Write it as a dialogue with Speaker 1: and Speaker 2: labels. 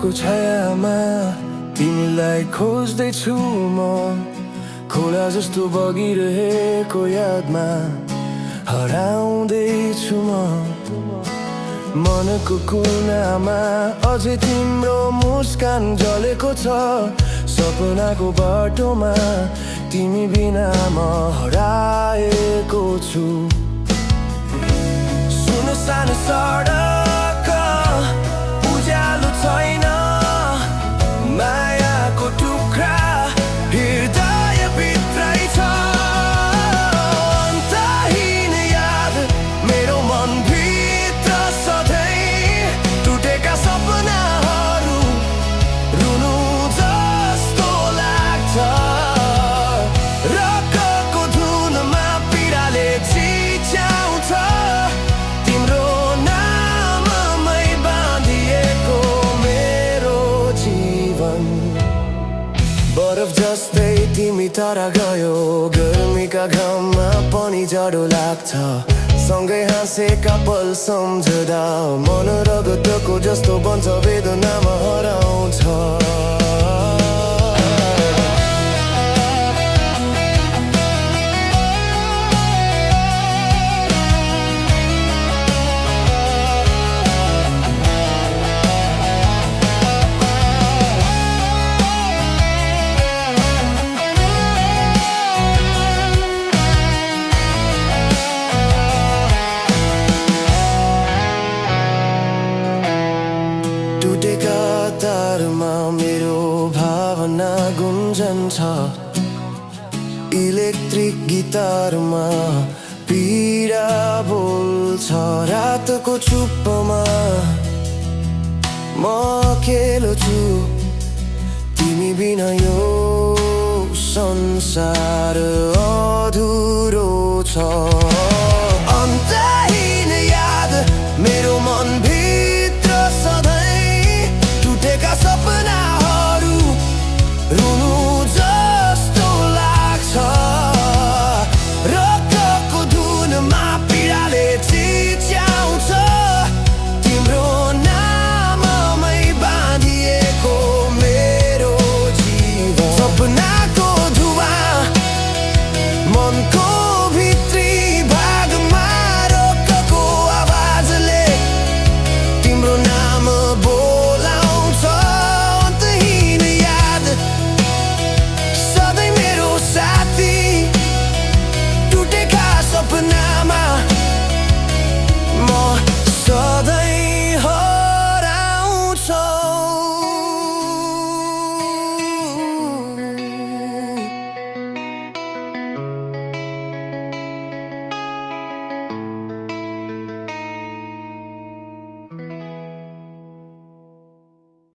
Speaker 1: को छायामा तिमीलाई खोज्दैछु म खोला जस्तो बगिरहेको यादमा हराउँदैछु म मनको कुनामा अझै तिम्रो मुस्कान जलेको छ सपनाको बाटोमा तिमी बिना म हराएको छु सुनसान सडक उज्यालो छैन मायाको टुक्रा हृदयभित्रै छ अन्तहीन याद मेरो मनभित्र सधैँ टुटेका सपनाहरू रुनु जस्तो लाग्छ रकको धुनमा पीडाले चिच्याउँछ तिम्रो नाममै बाँधिएको मेरो जीवन बरफ जस्तै तिमी टाढा गयो गर्मीका घाममा पनि जाडो लाग्छ सँगै हाँसेका पल सम्झदा मन रगतको जस्तो बन्छ वेदनामा हराउँछ टुटेका तारमा मेरो भावना गुन्जन्छ इलेक्ट्रिक गिटारमा पीडा बोल्छ रातको चुप्पोमा म अकेलो छु तिमी बिना यो संसार अधुरो छ